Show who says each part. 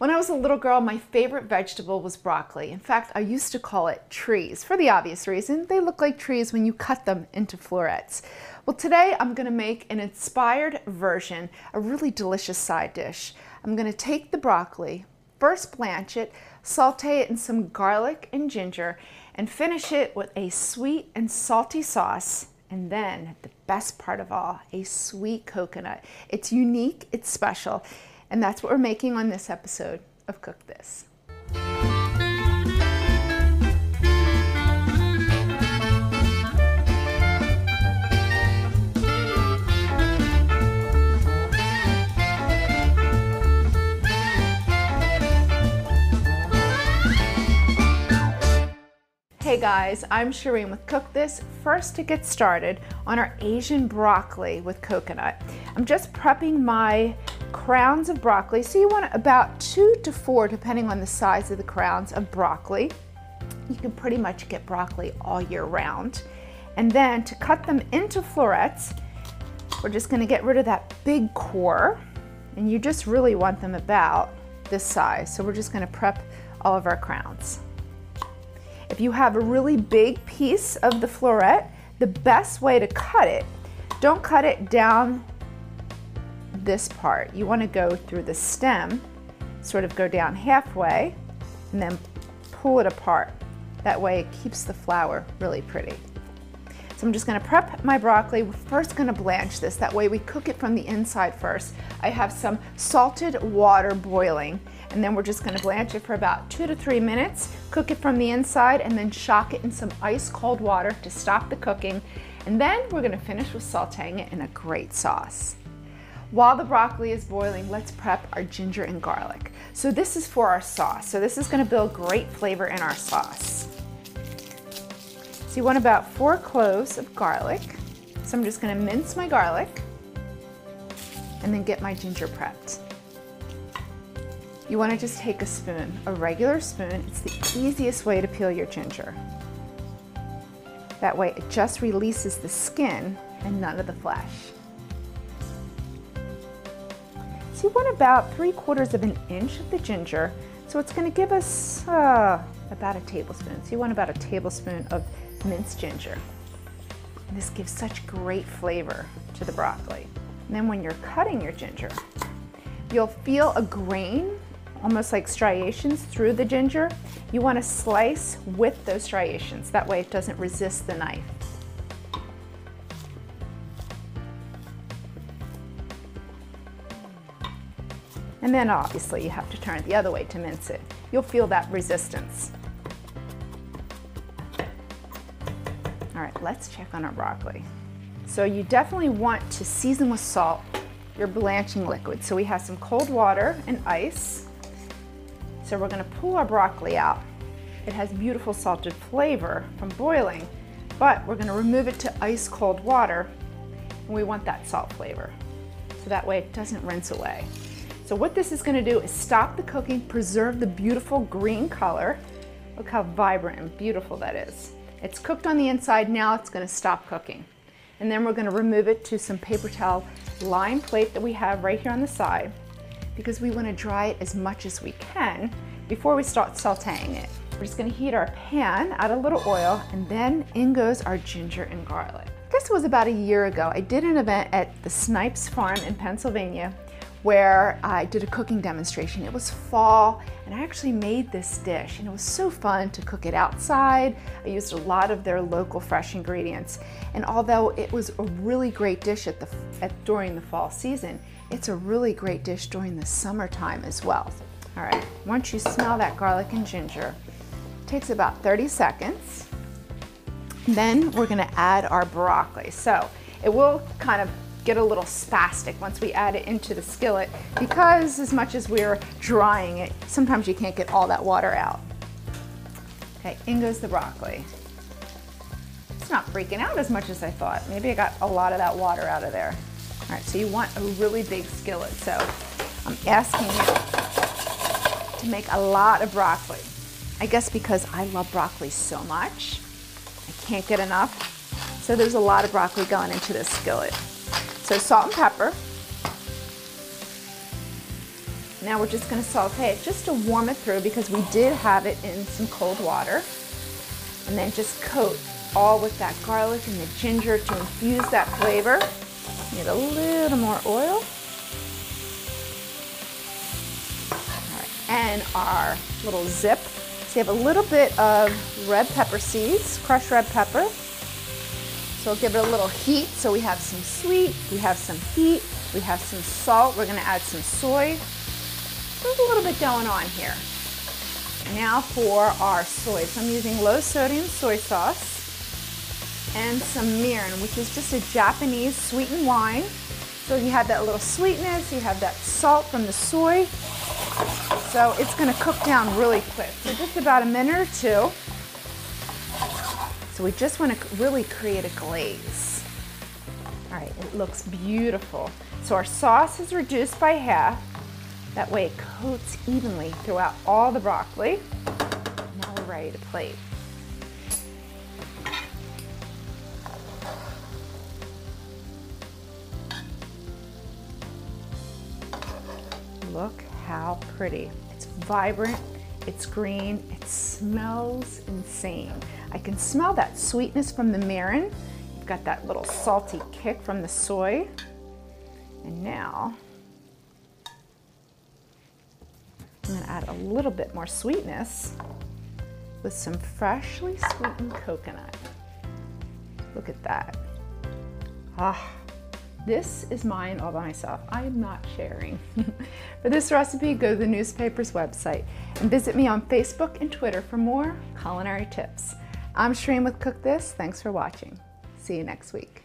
Speaker 1: When I was a little girl, my favorite vegetable was broccoli. In fact, I used to call it trees for the obvious reason. They look like trees when you cut them into florets. Well, today I'm going to make an inspired version, a really delicious side dish. I'm going to take the broccoli, first blanch it, saute it in some garlic and ginger, and finish it with a sweet and salty sauce. And then the best part of all, a sweet coconut. It's unique, it's special. And that's what we're making on this episode of Cook This. Hey guys, I'm Shereen with Cook This. First, to get started on our Asian broccoli with coconut, I'm just prepping my crowns of broccoli. So you want about 2 to 4, depending on the size of the crowns of broccoli. You can pretty much get broccoli all year round. And then to cut them into florets, we're just going to get rid of that big core. And you just really want them about this size. So we're just going to prep all of our crowns. If you have a really big piece of the floret, the best way to cut it, don't cut it down this part. You want to go through the stem, sort of go down halfway, and then pull it apart. That way it keeps the flower really pretty. So I'm just going to prep my broccoli. We're first going to blanch this. That way we cook it from the inside first. I have some salted water boiling, and then we're just going to blanch it for about 2 to 3 minutes, cook it from the inside, and then shock it in some ice cold water to stop the cooking. And then we're going to finish with sauteing it in a great sauce. While the broccoli is boiling, let's prep our ginger and garlic. So this is for our sauce. So this is going to build great flavor in our sauce. So you want about 4 cloves of garlic. So I'm just going to mince my garlic and then get my ginger prepped. You want to just take a spoon, a regular spoon. It's the easiest way to peel your ginger. That way it just releases the skin and none of the flesh. So you want about 3/4 of an inch of the ginger. So it's going to give us about a tablespoon. So you want about a tablespoon of minced ginger. And this gives such great flavor to the broccoli. And then when you're cutting your ginger, you'll feel a grain, almost like striations through the ginger. You want to slice with those striations. That way it doesn't resist the knife. And then obviously you have to turn it the other way to mince it. You'll feel that resistance. All right, let's check on our broccoli. So you definitely want to season with salt your blanching liquid. So we have some cold water and ice. So we're going to pull our broccoli out. It has beautiful salted flavor from boiling, but we're going to remove it to ice cold water, and we want that salt flavor. So that way it doesn't rinse away. So what this is going to do is stop the cooking, preserve the beautiful green color. Look how vibrant and beautiful that is. It's cooked on the inside, now it's going to stop cooking. And then we're going to remove it to some paper towel lined plate that we have right here on the side, because we want to dry it as much as we can before we start sauteing it. We're just going to heat our pan, add a little oil, and then in goes our ginger and garlic. I guess it was about a year ago, I did an event at the Snipes Farm in Pennsylvania where I did a cooking demonstration. It was fall, and I actually made this dish, and it was so fun to cook it outside. I used a lot of their local fresh ingredients, and although it was a really great dish during the fall season, it's a really great dish during the summertime as well. All right, once you smell that garlic and ginger, it takes about 30 seconds. Then we're gonna add our broccoli. So it will kind of get a little spastic once we add it into the skillet, because as much as we're drying it, sometimes you can't get all that water out. Okay, in goes the broccoli. It's not freaking out as much as I thought. Maybe I got a lot of that water out of there. All right, so you want a really big skillet. So I'm asking you to make a lot of broccoli. I guess because I love broccoli so much, I can't get enough. So there's a lot of broccoli going into this skillet. So salt and pepper. Now we're just gonna saute it just to warm it through because we did have it in some cold water. And then just coat all with that garlic and the ginger to infuse that flavor. Need a little more oil. All right, and our little zip. So you have a little bit of red pepper seeds, crushed red pepper. So we'll give it a little heat. So we have some sweet, we have some heat, we have some salt. We're gonna add some soy. There's a little bit going on here. Now for our soy. So I'm using low sodium soy sauce and some mirin, which is just a Japanese sweetened wine. So you have that little sweetness, you have that salt from the soy. So it's gonna cook down really quick. So just about a minute or two. So we just wanna really create a glaze. All right, it looks beautiful. So our sauce is reduced by half. That way it coats evenly throughout all the broccoli. Now we're ready to plate. Look how pretty. It's vibrant, it's green, it smells insane. I can smell that sweetness from the mirin. You've got that little salty kick from the soy. And now, I'm gonna add a little bit more sweetness with some freshly sweetened coconut. Look at that. Ah, this is mine all by myself. I am not sharing. For this recipe, go to the newspaper's website and visit me on Facebook and Twitter for more culinary tips. I'm Shereen with Cook This. Thanks for watching. See you next week.